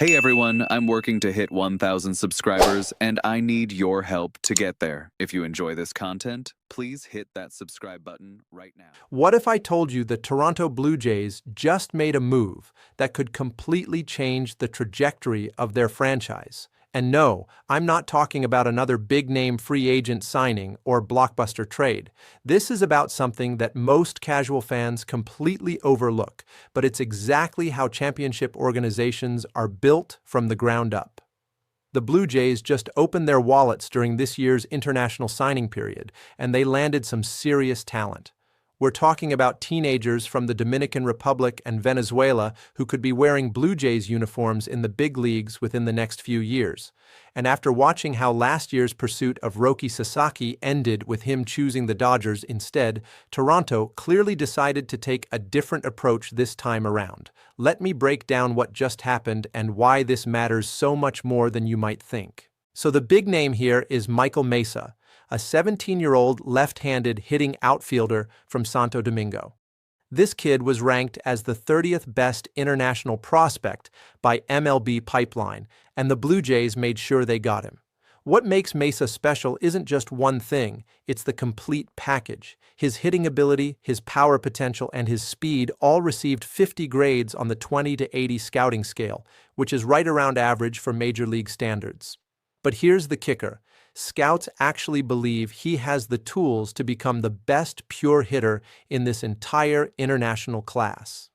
Hey everyone, I'm working to hit 1,000 subscribers and I need your help to get there. If you enjoy this content, please hit that subscribe button right now. What if I told you the Toronto Blue Jays just made a move that could completely change the trajectory of their franchise? And no, I'm not talking about another big-name free agent signing or blockbuster trade. This is about something that most casual fans completely overlook, but it's exactly how championship organizations are built from the ground up. The Blue Jays just opened their wallets during this year's international signing period, and they landed some serious talent. We're talking about teenagers from the Dominican Republic and Venezuela who could be wearing Blue Jays uniforms in the big leagues within the next few years. And after watching how last year's pursuit of Roki Sasaki ended with him choosing the Dodgers instead, Toronto clearly decided to take a different approach this time around. Let me break down what just happened and why this matters so much more than you might think. So the big name here is Michael Mesa, a 17-year-old left-handed hitting outfielder from Santo Domingo. This kid was ranked as the 30th best international prospect by MLB Pipeline, and the Blue Jays made sure they got him. What makes Mesa special isn't just one thing, it's the complete package. His hitting ability, his power potential, and his speed all received 50 grades on the 20 to 80 scouting scale, which is right around average for major league standards. But here's the kicker. Scouts actually believe he has the tools to become the best pure hitter in this entire international class.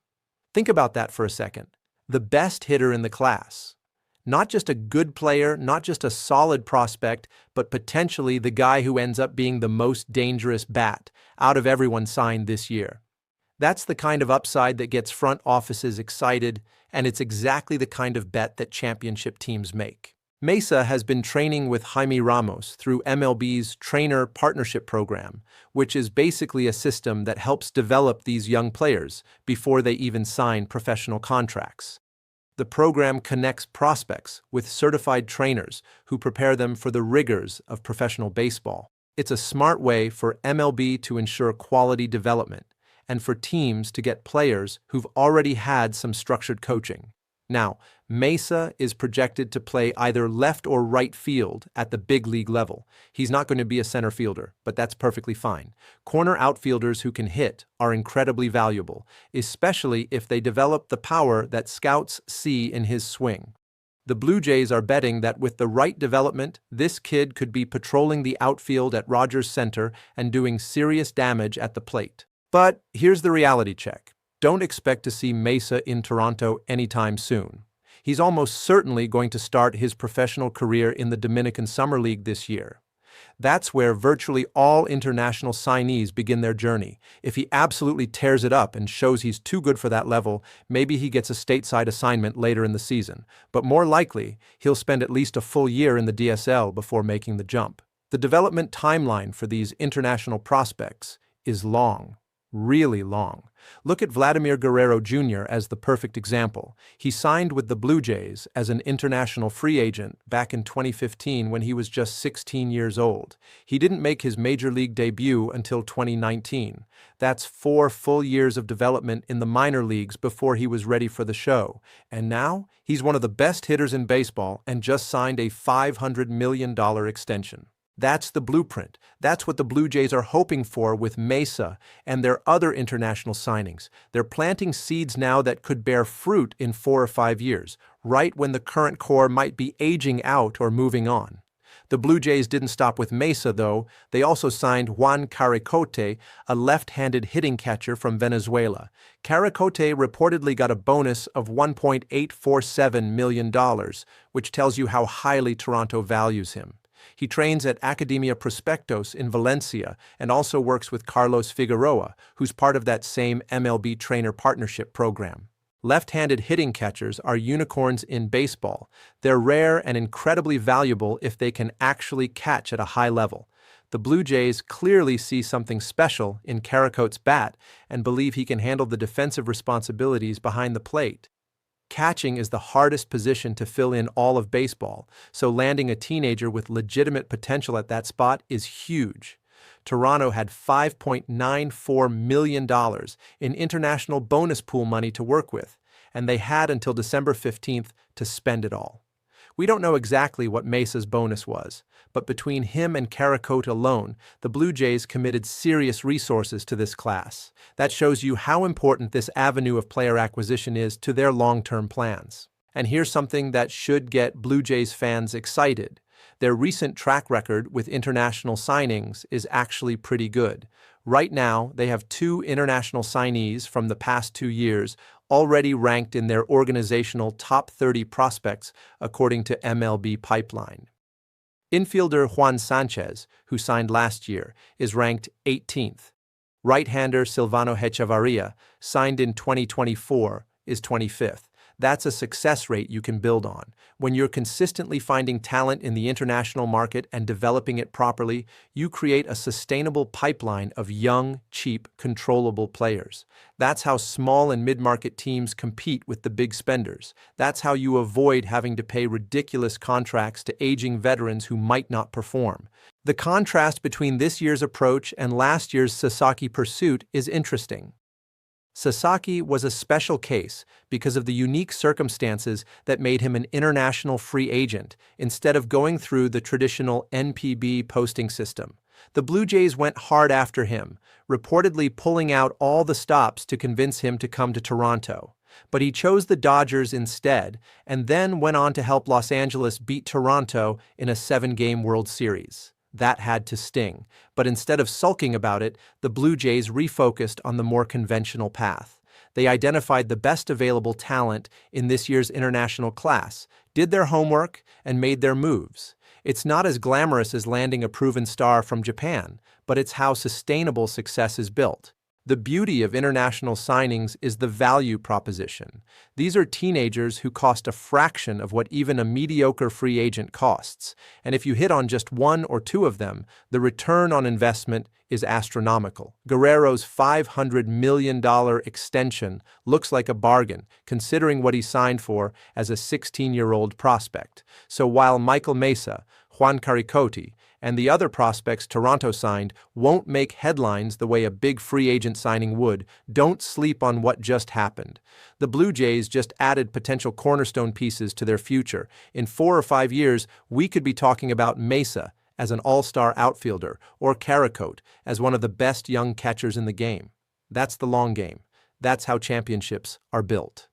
Think about that for a second. The best hitter in the class. Not just a good player, not just a solid prospect, but potentially the guy who ends up being the most dangerous bat out of everyone signed this year. That's the kind of upside that gets front offices excited, and it's exactly the kind of bet that championship teams make. Mesa has been training with Jaime Ramos through MLB's Trainer Partnership Program, which is basically a system that helps develop these young players before they even sign professional contracts. The program connects prospects with certified trainers who prepare them for the rigors of professional baseball. It's a smart way for MLB to ensure quality development and for teams to get players who've already had some structured coaching. Now, Mesa is projected to play either left or right field at the big league level. He's not going to be a center fielder, but that's perfectly fine. Corner outfielders who can hit are incredibly valuable, especially if they develop the power that scouts see in his swing. The Blue Jays are betting that with the right development, this kid could be patrolling the outfield at Rogers Center and doing serious damage at the plate. But here's the reality check. Don't expect to see Mesa in Toronto anytime soon. He's almost certainly going to start his professional career in the Dominican Summer League this year. That's where virtually all international signees begin their journey. If he absolutely tears it up and shows he's too good for that level, maybe he gets a stateside assignment later in the season. But more likely, he'll spend at least a full year in the DSL before making the jump. The development timeline for these international prospects is long. Really long. Look at Vladimir Guerrero Jr. as the perfect example. He signed with the Blue Jays as an international free agent back in 2015 when he was just 16 years old. He didn't make his major league debut until 2019. That's 4 full years of development in the minor leagues before he was ready for the show. And now, he's one of the best hitters in baseball and just signed a $500 million extension. That's the blueprint. That's what the Blue Jays are hoping for with Mesa and their other international signings. They're planting seeds now that could bear fruit in 4 or 5 years, right when the current core might be aging out or moving on. The Blue Jays didn't stop with Mesa, though. They also signed Juan Caricote, a left-handed hitting catcher from Venezuela. Caricote reportedly got a bonus of $1.847 million, which tells you how highly Toronto values him. He trains at Academia Prospectos in Valencia and also works with Carlos Figueroa, who's part of that same MLB Trainer Partnership Program. Left-handed hitting catchers are unicorns in baseball. They're rare and incredibly valuable if they can actually catch at a high level. The Blue Jays clearly see something special in Caricote's bat and believe he can handle the defensive responsibilities behind the plate. Catching is the hardest position to fill in all of baseball, so landing a teenager with legitimate potential at that spot is huge. Toronto had $5.94 million in international bonus pool money to work with, and they had until December 15th to spend it all. We don't know exactly what Mesa's bonus was, but between him and Caricote alone, the Blue Jays committed serious resources to this class. That shows you how important this avenue of player acquisition is to their long-term plans. And here's something that should get Blue Jays fans excited. Their recent track record with international signings is actually pretty good. Right now, they have 2 international signees from the past 2 years already ranked in their organizational top 30 prospects according to MLB Pipeline. Infielder Juan Sanchez, who signed last year, is ranked 18th. Right-hander Silvano Hechavarria, signed in 2024, is 25th. That's a success rate you can build on. When you're consistently finding talent in the international market and developing it properly, you create a sustainable pipeline of young, cheap, controllable players. That's how small and mid-market teams compete with the big spenders. That's how you avoid having to pay ridiculous contracts to aging veterans who might not perform. The contrast between this year's approach and last year's Sasaki pursuit is interesting. Sasaki was a special case because of the unique circumstances that made him an international free agent instead of going through the traditional NPB posting system. The Blue Jays went hard after him, reportedly pulling out all the stops to convince him to come to Toronto. But he chose the Dodgers instead and then went on to help Los Angeles beat Toronto in a 7-game World Series. That had to sting, but instead of sulking about it, the Blue Jays refocused on the more conventional path. They identified the best available talent in this year's international class, did their homework, and made their moves. It's not as glamorous as landing a proven star from Japan, but it's how sustainable success is built. The beauty of international signings is the value proposition. These are teenagers who cost a fraction of what even a mediocre free agent costs, and if you hit on just 1 or 2 of them, the return on investment is astronomical. Guerrero's $500 million extension looks like a bargain, considering what he signed for as a 16-year-old prospect. So while Michael Mesa, Juan Caricote, and the other prospects Toronto signed won't make headlines the way a big free agent signing would, don't sleep on what just happened. The Blue Jays just added potential cornerstone pieces to their future. In 4 or 5 years, we could be talking about Mesa as an all-star outfielder or Carote as one of the best young catchers in the game. That's the long game. That's how championships are built.